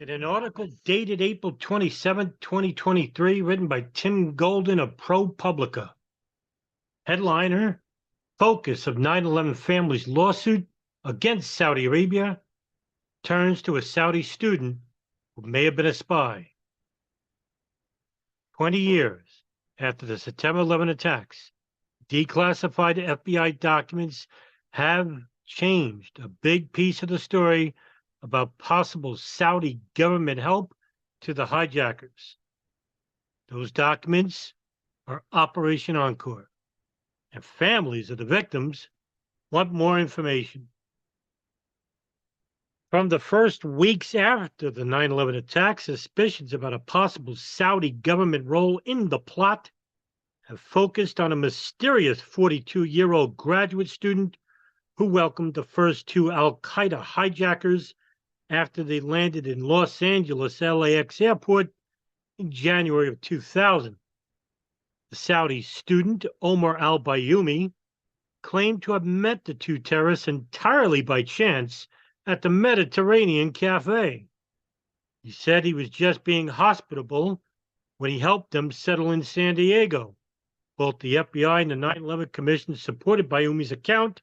In an article dated April 27, 2023, written by Tim Golden of ProPublica, headliner: Focus of 9/11 family's lawsuit against Saudi Arabia turns to a Saudi student who may have been a spy. 20 years after the September 11 attacks, declassified FBI documents have changed a big piece of the story about possible Saudi government help to the hijackers. Those documents are Operation Encore, and families of the victims want more information. From the first weeks after the 9/11 attacks, suspicions about a possible Saudi government role in the plot have focused on a mysterious 42-year-old graduate student who welcomed the first two Al-Qaida hijackers after they landed in Los Angeles LAX airport in January of 2000. The Saudi student, Omar al-Bayoumi, claimed to have met the two terrorists entirely by chance at the Mediterranean Cafe. He said he was just being hospitable when he helped them settle in San Diego. Both the FBI and the 9/11 Commission supported Bayoumi's account,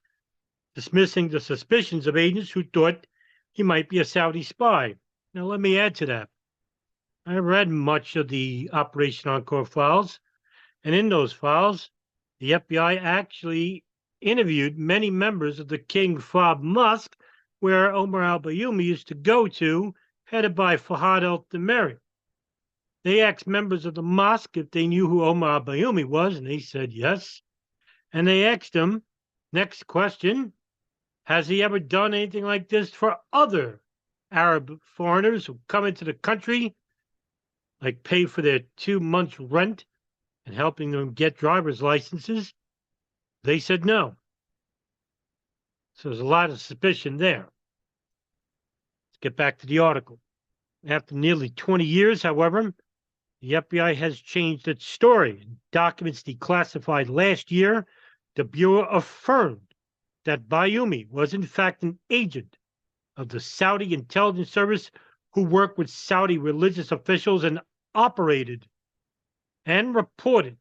dismissing the suspicions of agents who thought he might be a Saudi spy. Now, let me add to that. I read much of the Operation Encore files, and in those files, the FBI actually interviewed many members of the King Fahd Mosque, where Omar al-Bayoumi used to go to, headed by Fahad al-Thameri. They asked members of the mosque if they knew who Omar al-Bayoumi was, and they said yes. And they asked him, next question, has he ever done anything like this for other Arab foreigners who come into the country, like pay for their 2 months' rent and helping them get driver's licenses? They said no. So there's a lot of suspicion there. Let's get back to the article. After nearly 20 years, however, the FBI has changed its story. In documents declassified last year, the Bureau affirmed that Bayoumi was in fact an agent of the Saudi intelligence service who worked with Saudi religious officials and operated and reported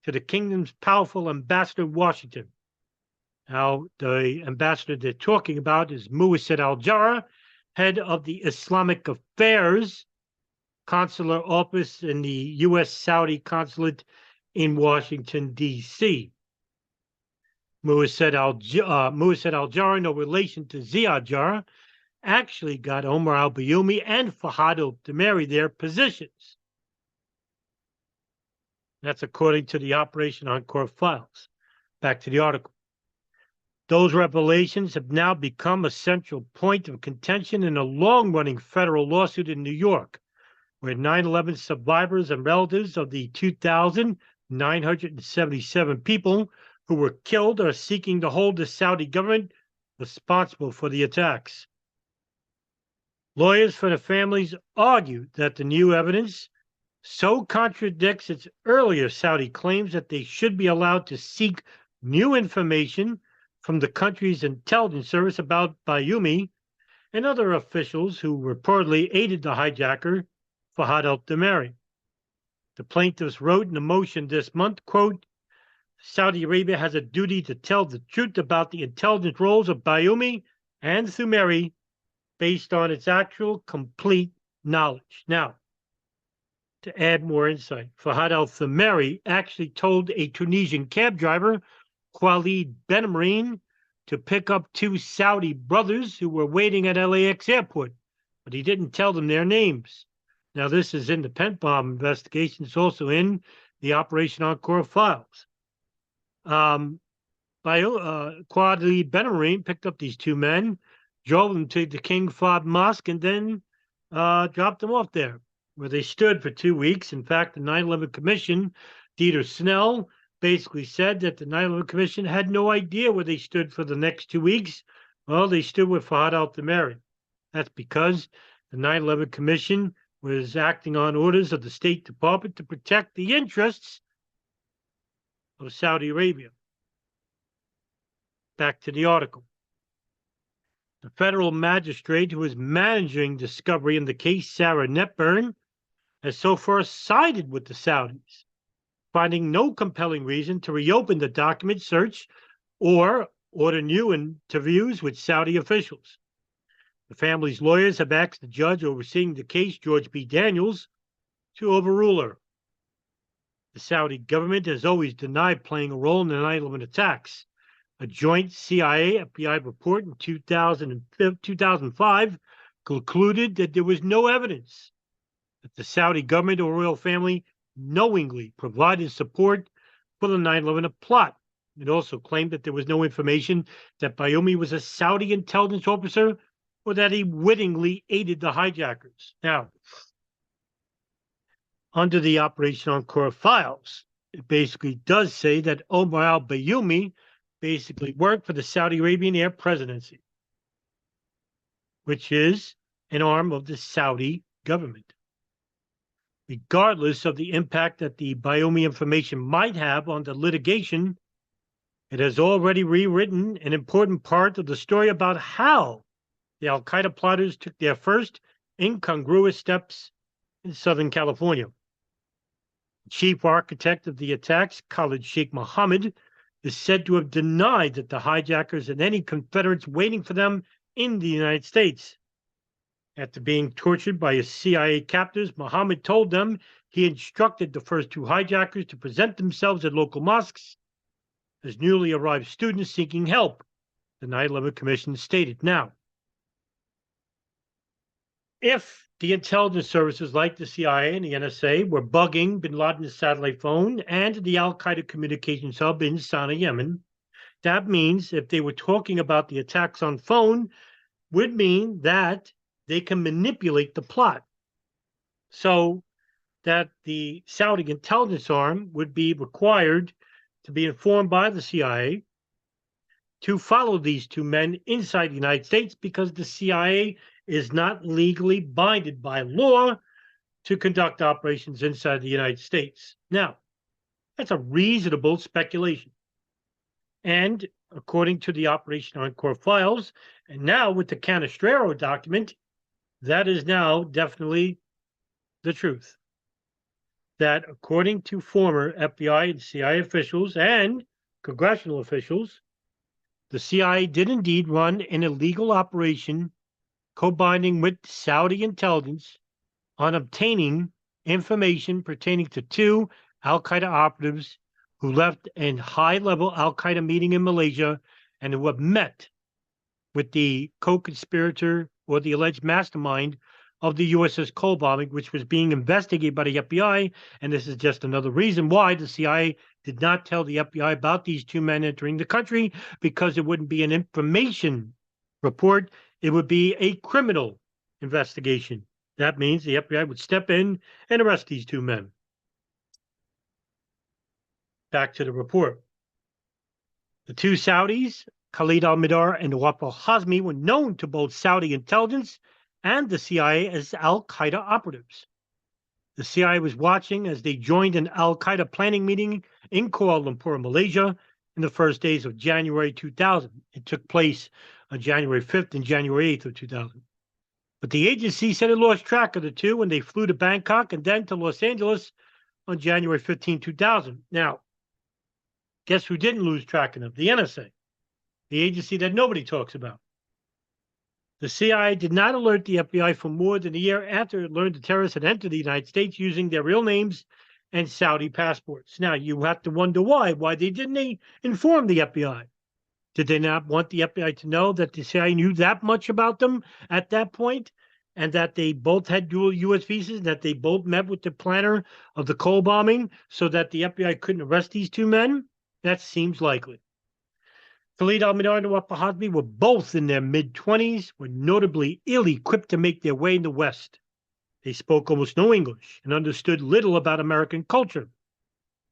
to the kingdom's powerful ambassador in Washington. Now, the ambassador they're talking about is Muwahsid al-Jarrah, head of the Islamic Affairs Consular Office in the U.S. Saudi Consulate in Washington, D.C. Muwahsid al-Jarrah, no relation to Ziad Jarrah, actually got Omar al-Bayoumi and Fahad al-Thameri their positions. That's according to the Operation Encore files. Back to the article. Those revelations have now become a central point of contention in a long-running federal lawsuit in New York, where 9/11 survivors and relatives of the 2,977 people who were killed are seeking to hold the Saudi government responsible for the attacks. Lawyers for the families argued that the new evidence so contradicts its earlier Saudi claims that they should be allowed to seek new information from the country's intelligence service about Bayoumi and other officials who reportedly aided the hijacker, Fahad al-Thameri. The plaintiffs wrote in a motion this month, quote, Saudi Arabia has a duty to tell the truth about the intelligence roles of Bayoumi and Thameri based on its actual complete knowledge. Now, to add more insight, Fahad al-Thameri actually told a Tunisian cab driver, Khalid Benamreen, to pick up two Saudi brothers who were waiting at LAX airport, but he didn't tell them their names. Now, this is in the Pent Bomb investigation. It's also in the Operation Encore files. Khalid Benamreen picked up these two men, drove them to the King Fahd Mosque, and then dropped them off there, where they stood for 2 weeks. In fact, the 9/11 Commission, Dieter Snell, basically said that the 9/11 Commission had no idea where they stood for the next 2 weeks. Well, they stood with Fahad al-Thameri. That's because the 9/11 Commission was acting on orders of the State Department to protect the interests of Saudi Arabia. Back to the article. The federal magistrate who is managing discovery in the case, Sarah Netburn, has so far sided with the Saudis, finding no compelling reason to reopen the document search or order new interviews with Saudi officials. The family's lawyers have asked the judge overseeing the case, George B. Daniels, to overrule her. The Saudi government has always denied playing a role in the 9/11 attacks. A joint CIA-FBI report in 2005 concluded that there was no evidence that the Saudi government or royal family knowingly provided support for the 9/11 plot. It also claimed that there was no information that Bayoumi was a Saudi intelligence officer or that he wittingly aided the hijackers. Now, under the Operation Encore files, it basically does say that Omar al-Bayoumi basically worked for the Saudi Arabian Air Presidency, which is an arm of the Saudi government. Regardless of the impact that the Bayoumi information might have on the litigation, it has already rewritten an important part of the story about how the al-Qaeda plotters took their first incongruous steps in Southern California. The chief architect of the attacks, Khalid Sheikh Mohammed, is said to have denied that the hijackers and any Confederates waiting for them in the United States. After being tortured by his CIA captors, Mohammed told them he instructed the first two hijackers to present themselves at local mosques as newly arrived students seeking help, the 9/11 Commission stated. Now, if the intelligence services like the CIA and the NSA were bugging bin Laden's satellite phone and the al-Qaeda communications hub in Sana'a, Yemen, that means if they were talking about the attacks on phone, would mean that they can manipulate the plot. So that the Saudi intelligence arm would be required to be informed by the CIA to follow these two men inside the United States because the CIA is not legally binded by law to conduct operations inside the United States. Now, that's a reasonable speculation. And according to the Operation Encore files, and now with the Canestraro document, that is now definitely the truth. That according to former FBI and CIA officials and congressional officials, the CIA did indeed run an illegal operation co-binding with Saudi intelligence on obtaining information pertaining to two al-Qaeda operatives who left a high-level al-Qaeda meeting in Malaysia and who have met with the co-conspirator or the alleged mastermind of the USS Cole bombing, which was being investigated by the FBI. And this is just another reason why the CIA did not tell the FBI about these two men entering the country, because it wouldn't be an information report. It would be a criminal investigation. That means the FBI would step in and arrest these two men. Back to the report. The two Saudis, Khalid al-Mihdhar and Nawaf al-Hazmi, were known to both Saudi intelligence and the CIA as al-Qaeda operatives. The CIA was watching as they joined an al-Qaeda planning meeting in Kuala Lumpur, Malaysia, in the first days of January 2000. It took place on January 5th and January 8th of 2000. But the agency said it lost track of the two when they flew to Bangkok and then to Los Angeles on January 15, 2000. Now, guess who didn't lose track of them? The NSA, the agency that nobody talks about. The CIA did not alert the FBI for more than a year after it learned the terrorists had entered the United States using their real names and Saudi passports. Now, you have to wonder why. Why didn't they inform the FBI? Did they not want the FBI to know that the CIA knew that much about them at that point, and that they both had dual U.S. visas, that they both met with the planner of the Cole bombing so that the FBI couldn't arrest these two men? That seems likely. Khalid al-Mihdhar and Nawaf al-Hazmi were both in their mid-20s, were notably ill-equipped to make their way in the West. They spoke almost no English and understood little about American culture.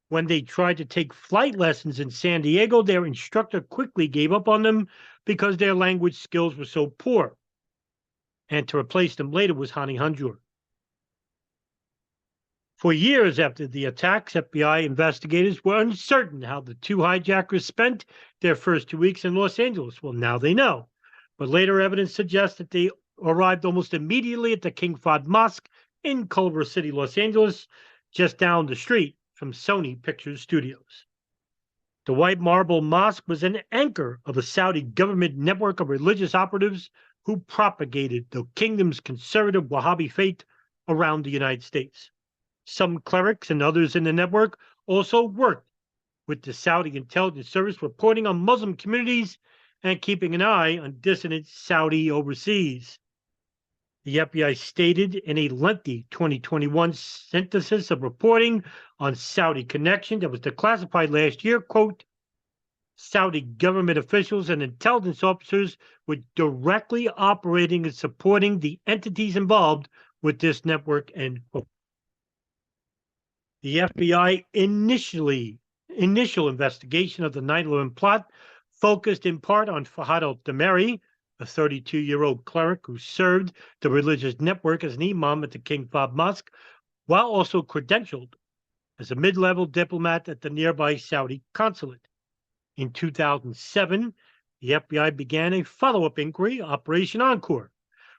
When they tried to take flight lessons in San Diego, their instructor quickly gave up on them because their language skills were so poor. And to replace them later was Hani Hanjour. For years after the attacks, FBI investigators were uncertain how the two hijackers spent their first 2 weeks in Los Angeles. Well, now they know. but later evidence suggests that they arrived almost immediately at the King Fahd Mosque in Culver City, Los Angeles, just down the street from Sony Pictures Studios. The White Marble Mosque was an anchor of a Saudi government network of religious operatives who propagated the kingdom's conservative Wahhabi faith around the United States. Some clerics and others in the network also worked with the Saudi intelligence service, reporting on Muslim communities and keeping an eye on dissident Saudi overseas. The FBI stated in a lengthy 2021 synthesis of reporting on Saudi connection that was declassified last year, quote, Saudi government officials and intelligence officers were directly operating and supporting the entities involved with this network, end quote. The FBI initial investigation of the 9/11 plot focused in part on Fahad al-Dameri, a 32-year-old cleric who served the religious network as an imam at the King Fahd Mosque, while also credentialed as a mid-level diplomat at the nearby Saudi consulate. In 2007, the FBI began a follow-up inquiry, Operation Encore,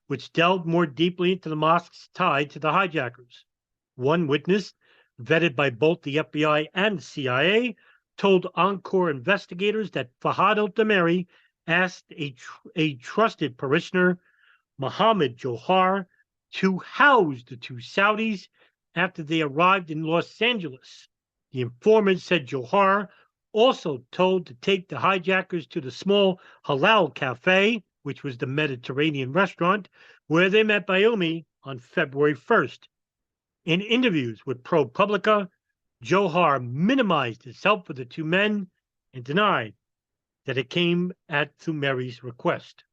which delved more deeply into the mosque's tie to the hijackers. One witness, vetted by both the FBI and CIA, told Encore investigators that Fahad al-Dameri asked a trusted parishioner, Mohammed Johar, to house the two Saudis after they arrived in Los Angeles. The informant said Johar also told to take the hijackers to the small Halal Cafe, which was the Mediterranean restaurant, where they met Bayoumi on February 1st. In interviews with ProPublica, Johar minimized his help for the two men and denied that it came at Thumeri's request,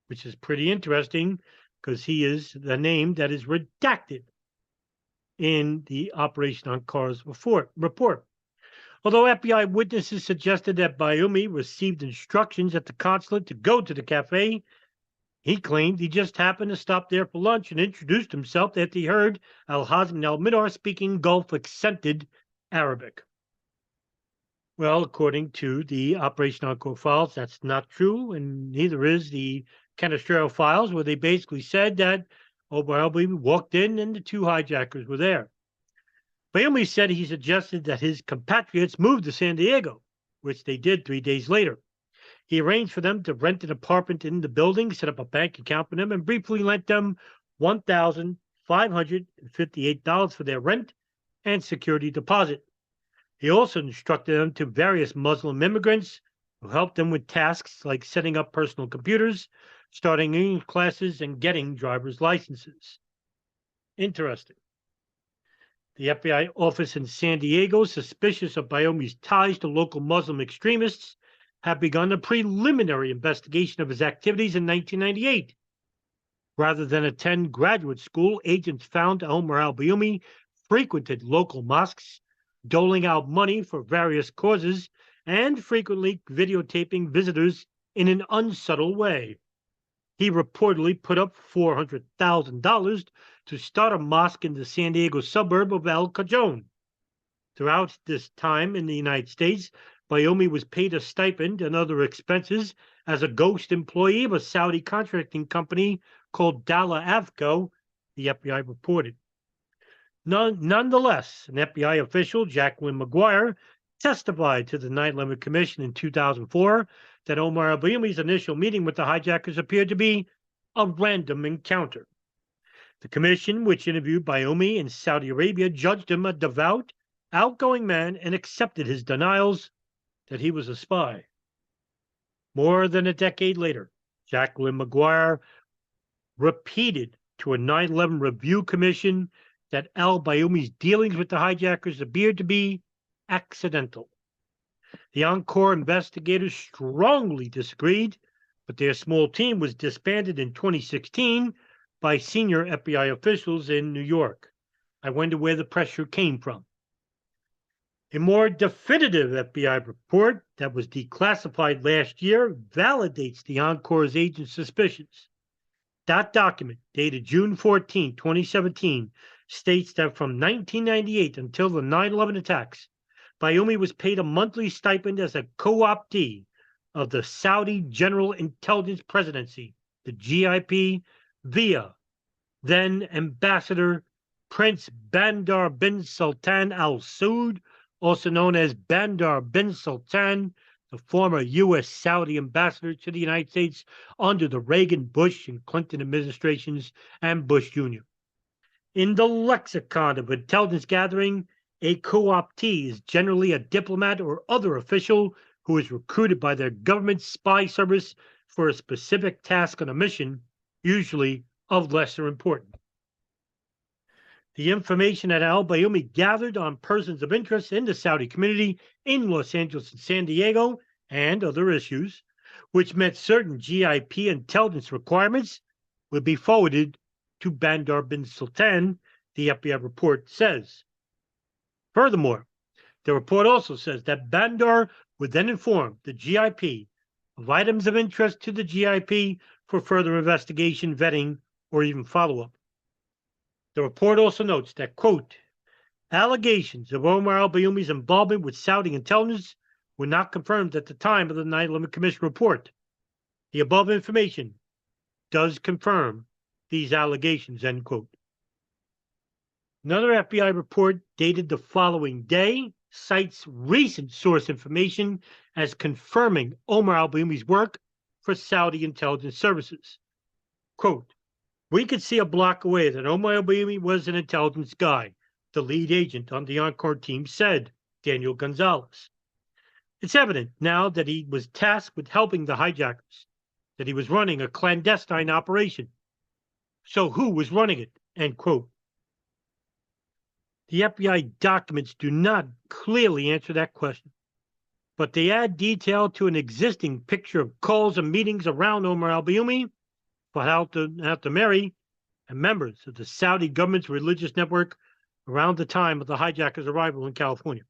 which is pretty interesting because he is the name that is redacted in the Operation Encore's report. Although FBI witnesses suggested that Bayoumi received instructions at the consulate to go to the cafe, he claimed he just happened to stop there for lunch and introduced himself after he heard Al-Hazmi al-Midar speaking Gulf accented Arabic. Well, according to the Operation Encore files, that's not true, and neither is the Canestraro files, where they basically said that Bayoumi walked in and the two hijackers were there. Bayoumi said he suggested that his compatriots move to San Diego, which they did 3 days later. He arranged for them to rent an apartment in the building, set up a bank account for them, and briefly lent them $1,558 for their rent and security deposit. He also instructed them to various Muslim immigrants who helped them with tasks like setting up personal computers, starting English classes, and getting driver's licenses. Interesting. The FBI office in San Diego, suspicious of Bayoumi's ties to local Muslim extremists, had begun a preliminary investigation of his activities in 1998. Rather than attend graduate school, agents found Omar al-Bayoumi frequented local mosques, doling out money for various causes, and frequently videotaping visitors in an unsubtle way. He reportedly put up $400,000 to start a mosque in the San Diego suburb of El Cajon. Throughout this time in the United States, Bayoumi was paid a stipend and other expenses as a ghost employee of a Saudi contracting company called Dalla Avco, the FBI reported. Nonetheless, an FBI official, Jacqueline McGuire, testified to the 9/11 Commission in 2004 that Omar al-Bayoumi's initial meeting with the hijackers appeared to be a random encounter. The commission, which interviewed Bayoumi in Saudi Arabia, judged him a devout, outgoing man and accepted his denials that he was a spy. More than a decade later, Jacqueline McGuire repeated to a 9/11 review commission that al-Bayoumi's dealings with the hijackers appeared to be accidental. The Encore investigators strongly disagreed, but their small team was disbanded in 2016 by senior FBI officials in New York. I wonder where the pressure came from. A more definitive FBI report that was declassified last year validates the Encore's agents' suspicions. That document, dated June 14, 2017, states that from 1998 until the 9/11 attacks, Bayoumi was paid a monthly stipend as a co-optee of the Saudi General Intelligence Presidency, the GIP, via then Ambassador Prince Bandar bin Sultan Al Saud, also known as Bandar bin Sultan, the former U.S. Saudi ambassador to the United States under the Reagan, Bush, and Clinton administrations and Bush Jr. In the lexicon of intelligence gathering, a co-optee is generally a diplomat or other official who is recruited by their government spy service for a specific task on a mission, usually of lesser importance. The information that al-Bayoumi gathered on persons of interest in the Saudi community in Los Angeles and San Diego and other issues, which met certain GIP intelligence requirements, would be forwarded to Bandar bin Sultan, the FBI report says. Furthermore, the report also says that Bandar would then inform the GIP of items of interest to the GIP for further investigation, vetting, or even follow-up. The report also notes that, quote, allegations of Omar al-Bayoumi's involvement with Saudi intelligence were not confirmed at the time of the 9/11 Commission report. The above information does confirm these allegations, end quote. Another FBI report dated the following day cites recent source information as confirming Omar al-Bayoumi's work for Saudi intelligence services. Quote, we could see a block away that Omar al-Bayoumi was an intelligence guy, the lead agent on the Encore team said, Daniel Gonzalez. It's evident now that he was tasked with helping the hijackers, that he was running a clandestine operation. So who was running it? End quote. The FBI documents do not clearly answer that question, but they add detail to an existing picture of calls and meetings around Omar al-Bayoumi, Fahad al-Tamari, and members of the Saudi government's religious network around the time of the hijackers' arrival in California.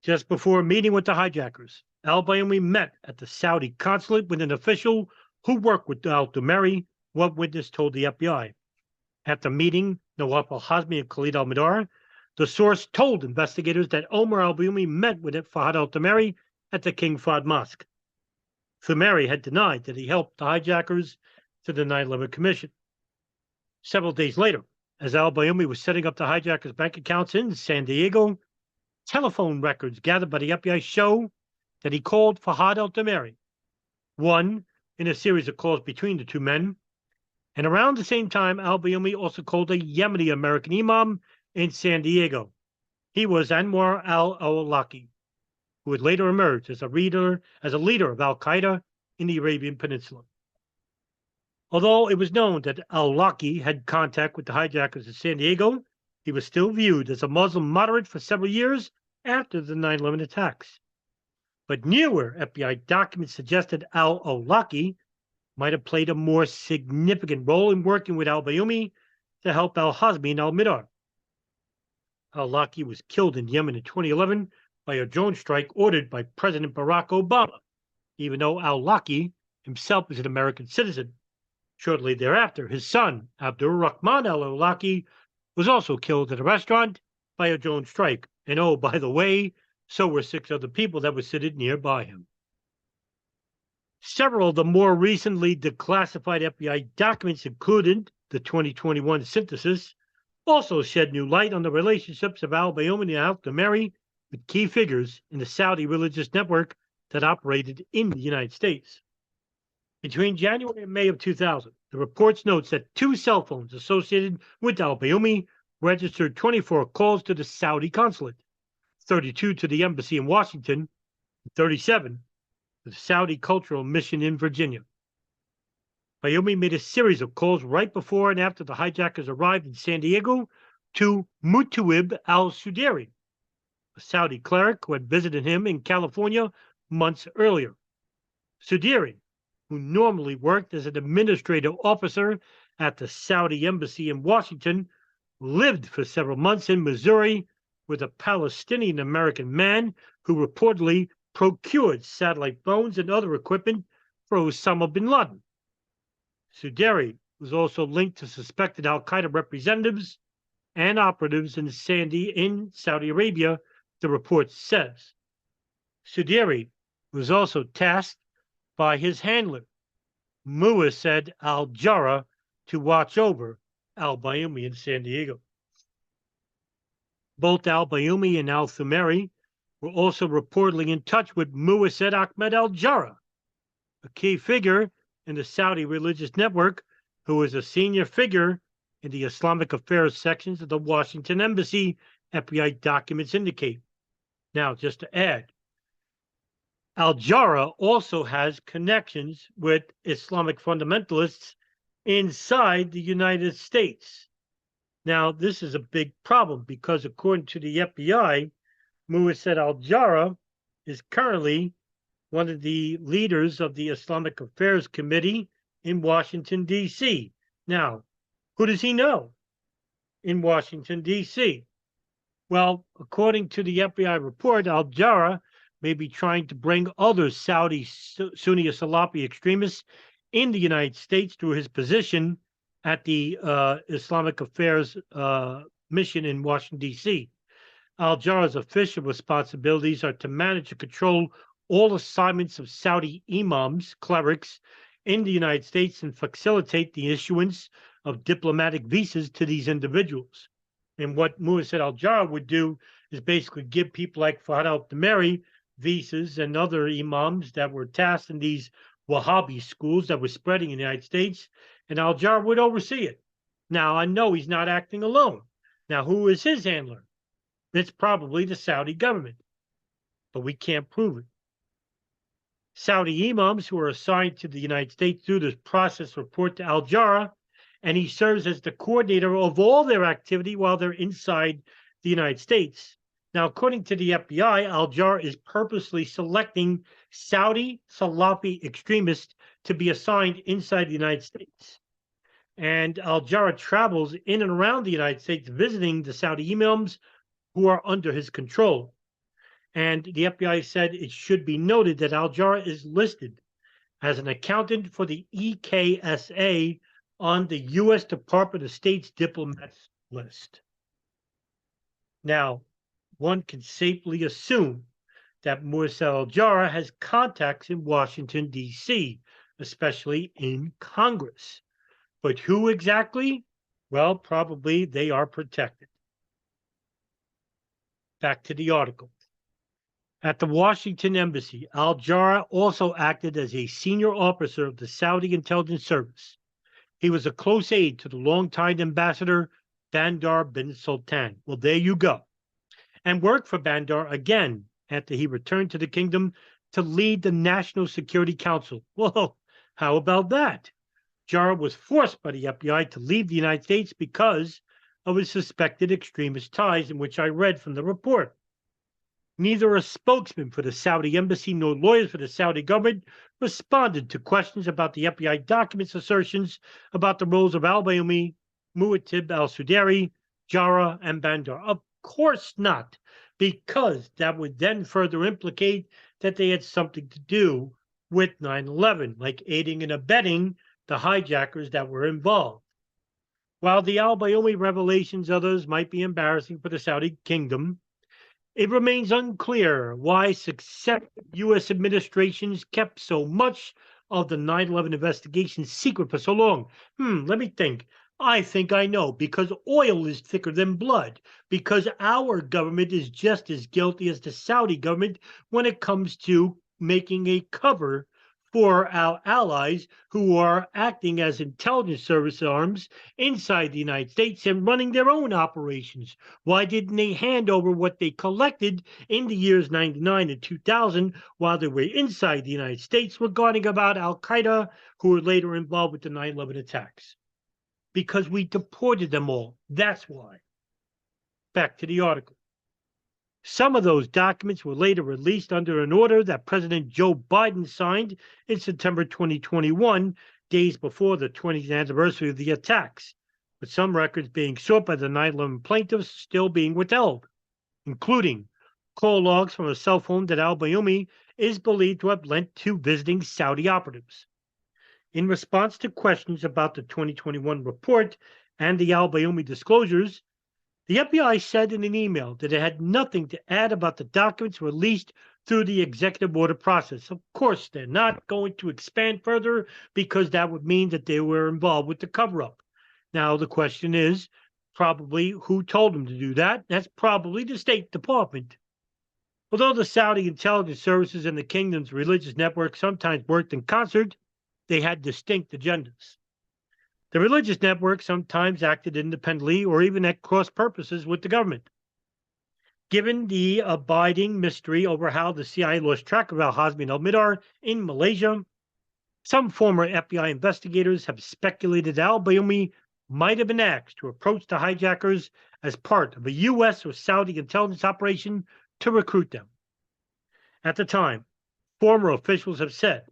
Just before meeting with the hijackers, al-Bayoumi met at the Saudi consulate with an official who worked with al-Tamari, one witness told the FBI. After meeting Nawaf al-Hazmi and Khalid al-Midar, the source told investigators that Omar al-Bayoumi met with Fahad al-Tamari at the King Fahd Mosque. Tamari had denied that he helped the hijackers to the 9/11 Commission. Several days later, as al-Bayoumi was setting up the hijackers' bank accounts in San Diego, telephone records gathered by the FBI show that he called Fahad al-Tamari, one in a series of calls between the two men, and around the same time, al-Bayoumi also called a Yemeni American imam in San Diego. He was Anwar al-Awlaki, who would later emerge as a leader of al-Qaida in the Arabian Peninsula. Although it was known that al-Awlaki had contact with the hijackers in San Diego, he was still viewed as a Muslim moderate for several years after the 9/11 attacks. But newer FBI documents suggested al-Awlaki might have played a more significant role in working with al-Bayoumi to help al-Hazmi and al-Midar. Al-Awlaki was killed in Yemen in 2011 by a drone strike ordered by President Barack Obama, even though al-Awlaki himself is an American citizen. Shortly thereafter, his son, Abdur Rahman al-Awlaki, was also killed at a restaurant by a drone strike. And oh, by the way, so were 6 other people that were seated nearby him. Several of the more recently declassified FBI documents, including the 2021 synthesis, also shed new light on the relationships of al-Bayoumi and al-Tamari with key figures in the Saudi religious network that operated in the United States. Between January and May of 2000, the report notes that 2 cell phones associated with al-Bayoumi registered 24 calls to the Saudi consulate, 32 to the embassy in Washington, and 37 to the Saudi Cultural Mission in Virginia. Bayoumi made a series of calls right before and after the hijackers arrived in San Diego to Mutawib al-Sudairi, a Saudi cleric who had visited him in California months earlier. Sudairi, who normally worked as an administrative officer at the Saudi embassy in Washington, lived for several months in Missouri with a Palestinian-American man who reportedly procured satellite phones and other equipment for Osama bin Laden. Sudairi was also linked to suspected al-Qaeda representatives and operatives in Saudi Arabia, the report says. Sudairi was also tasked by his handler, Muassed al-Jarrah, to watch over al-Bayoumi in San Diego. Both al-Bayoumi and al-Thumeri were also reportedly in touch with Muassed Ahmed al-Jarrah, a key figure in the Saudi religious network who was a senior figure in the Islamic affairs sections of the Washington Embassy, FBI documents indicate. Now, just to add, al-Jarrah also has connections with Islamic fundamentalists inside the United States. Now, this is a big problem because according to the FBI, Muassed al-Jarrah is currently one of the leaders of the Islamic Affairs Committee in Washington, D.C. Now, who does he know in Washington, D.C.? Well, according to the FBI report, al-Jarrah may be trying to bring other Saudi Sunni Salafi extremists in the United States through his position at the Islamic Affairs mission in Washington, D.C. Al-Jarrah's official responsibilities are to manage and control all assignments of Saudi imams, clerics, in the United States and facilitate the issuance of diplomatic visas to these individuals. And what Muassed al-Jarrah would do is basically give people like Fahd al-Thumeri visas and other imams that were tasked in these Wahhabi schools that were spreading in the United States, and al-Jarrah would oversee it. Now, I know he's not acting alone. Now, who is his handler? It's probably the Saudi government, but we can't prove it. Saudi imams who are assigned to the United States through this process report to al-Jarrah, and he serves as the coordinator of all their activity while they're inside the United States. Now, according to the FBI, al-Jarrah is purposely selecting Saudi Salafi extremists to be assigned inside the United States. And al-Jarrah travels in and around the United States visiting the Saudi imams who are under his control. And the FBI said it should be noted that al-Jarrah is listed as an accountant for the EKSA on the U.S. Department of State's diplomats list. Now, one can safely assume that Muassed al-Jarrah has contacts in Washington, D.C., especially in Congress. But who exactly? Well, probably they are protected. Back to the article. At the Washington Embassy, al-Jarrah also acted as a senior officer of the Saudi intelligence service. He was a close aide to the longtime ambassador Bandar bin Sultan. Well, there you go. And worked for Bandar again after he returned to the kingdom to lead the National Security Council. Well, how about that? Jarrah was forced by the FBI to leave the United States because of his suspected extremist ties, in which I read from the report. Neither a spokesman for the Saudi embassy nor lawyers for the Saudi government responded to questions about the FBI documents' assertions about the roles of al-Bayoumi, Mu'attib al-Sudari, Jarrah, and Bandar. Of course not, because that would then further implicate that they had something to do with 9/11, like aiding and abetting the hijackers that were involved. While the al-Bayoumi revelations others might be embarrassing for the Saudi kingdom, it remains unclear why successive U.S. administrations kept so much of the 9/11 investigation secret for so long. Let me think. I think I know. Because oil is thicker than blood. Because our government is just as guilty as the Saudi government when it comes to making a cover for our allies who are acting as intelligence service arms inside the United States and running their own operations. Why didn't they hand over what they collected in the years 99 and 2000 while they were inside the United States regarding about Al-Qaida, who were later involved with the 9/11 attacks? Because we deported them all. That's why. Back to the article. Some of those documents were later released under an order that President Joe Biden signed in September 2021, days before the 20th anniversary of the attacks, with some records being sought by the 9/11 plaintiffs still being withheld, including call logs from a cell phone that al-Bayoumi is believed to have lent to visiting Saudi operatives. In response to questions about the 2021 report and the al-Bayoumi disclosures, The FBI said in an email that it had nothing to add about the documents released through the executive order process. Of course, they're not going to expand further because that would mean that they were involved with the cover up. Now, the question is probably who told them to do that? That's probably the State Department. Although the Saudi intelligence services and the kingdom's religious network sometimes worked in concert, they had distinct agendas. The religious network sometimes acted independently or even at cross purposes with the government. Given the abiding mystery over how the CIA lost track of al-Hazmi and al-Midar in Malaysia, some former FBI investigators have speculated al-Bayoumi might have been asked to approach the hijackers as part of a U.S. or Saudi intelligence operation to recruit them. At the time, former officials have said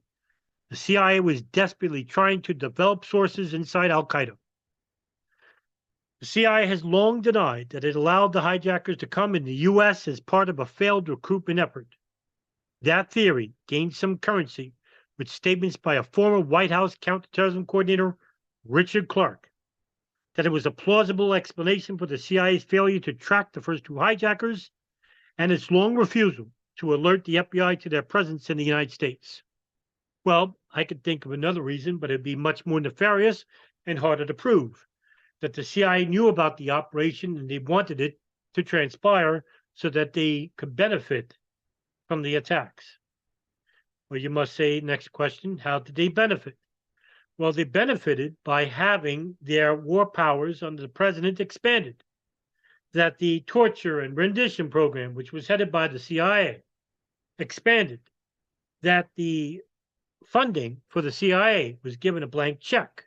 the CIA was desperately trying to develop sources inside al-Qaida. The CIA has long denied that it allowed the hijackers to come in the U.S. as part of a failed recruitment effort. That theory gained some currency with statements by a former White House counterterrorism coordinator, Richard Clarke, that it was a plausible explanation for the CIA's failure to track the first two hijackers and its long refusal to alert the FBI to their presence in the United States. Well, I could think of another reason, but it'd be much more nefarious and harder to prove, that the CIA knew about the operation and they wanted it to transpire so that they could benefit from the attacks. Well, you must say, next question, how did they benefit? Well, they benefited by having their war powers under the president expanded, that the torture and rendition program, which was headed by the CIA, expanded, that the funding for the CIA was given a blank check,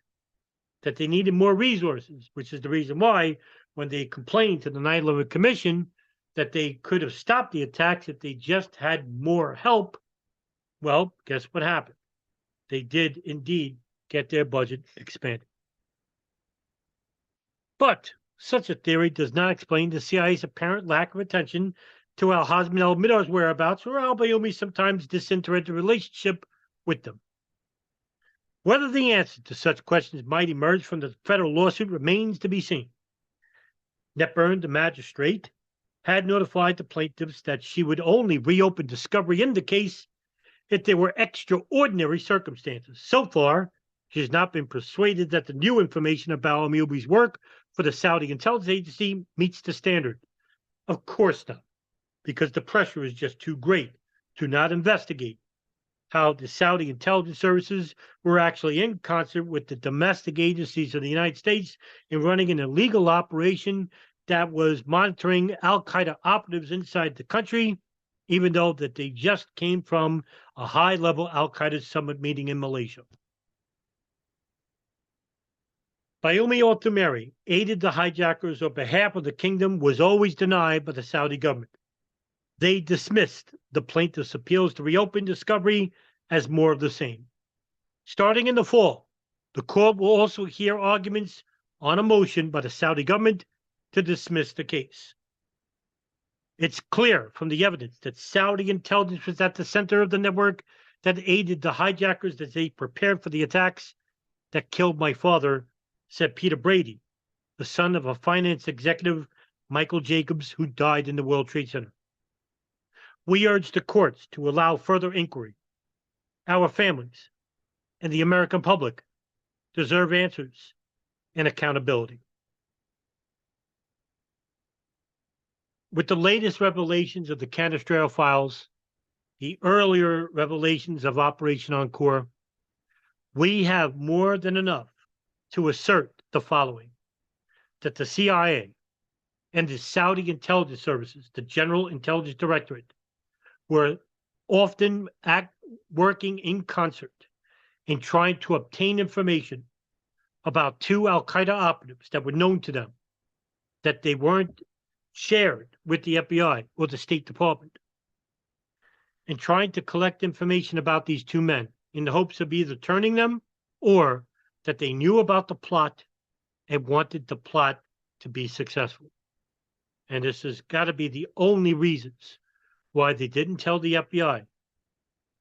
that they needed more resources, which is the reason why when they complained to the 9/11 Commission that they could have stopped the attacks if they just had more help. Well, guess what happened? They did indeed get their budget expanded. But such a theory does not explain the CIA's apparent lack of attention to al-Hazmi and al-Midar's whereabouts or al-Bayoumi's sometimes disinterested relationship with them. Whether the answer to such questions might emerge from the federal lawsuit remains to be seen. Netburn, the magistrate, had notified the plaintiffs that she would only reopen discovery in the case if there were extraordinary circumstances. So far, she has not been persuaded that the new information about al-Bayoumi's work for the Saudi intelligence agency meets the standard. Of course not, because the pressure is just too great to not investigate how the Saudi intelligence services were actually in concert with the domestic agencies of the United States in running an illegal operation that was monitoring al-Qaida operatives inside the country, even though that they just came from a high-level al-Qaida summit meeting in Malaysia. Bayoumi al-Thumairy aided the hijackers on behalf of the kingdom was always denied by the Saudi government. They dismissed the plaintiffs' appeals to reopen discovery as more of the same. Starting in the fall, the court will also hear arguments on a motion by the Saudi government to dismiss the case. It's clear from the evidence that Saudi intelligence was at the center of the network that aided the hijackers as they prepared for the attacks that killed my father, said Peter Brady, the son of a finance executive, Michael Jacobs, who died in the World Trade Center. We urge the courts to allow further inquiry. Our families and the American public deserve answers and accountability. With the latest revelations of the Canestraro files, the earlier revelations of Operation Encore, we have more than enough to assert the following: that the CIA and the Saudi intelligence services, the General Intelligence Directorate, were often working in concert in trying to obtain information about two al-Qaida operatives that were known to them, that they weren't shared with the FBI or the State Department, and trying to collect information about these two men in the hopes of either turning them or that they knew about the plot and wanted the plot to be successful. And this has got to be the only reasons why they didn't tell the FBI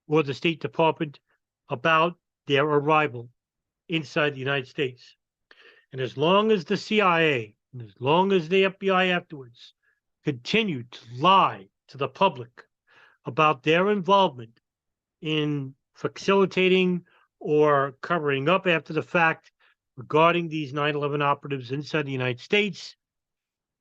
or the State Department about their arrival inside the United States. And as long as the CIA And as long as the FBI afterwards continued to lie to the public about their involvement in facilitating or covering up after the fact regarding these 9/11 operatives inside the United States,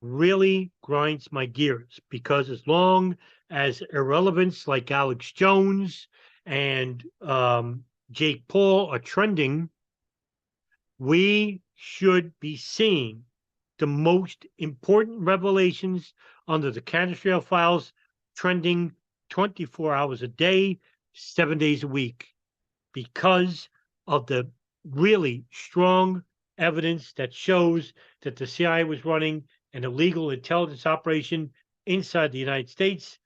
really grinds my gears, because as long as irrelevants like Alex Jones and Jake Paul are trending, we should be seeing the most important revelations under the Cannistrail files trending 24 hours a day, 7 days a week, because of the really strong evidence that shows that the CIA was running an illegal intelligence operation inside the United States,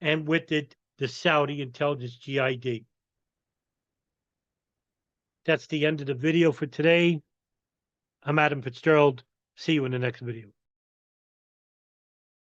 and with it, the Saudi intelligence GID. That's the end of the video for today. I'm Adam Fitzgerald. See you in the next video.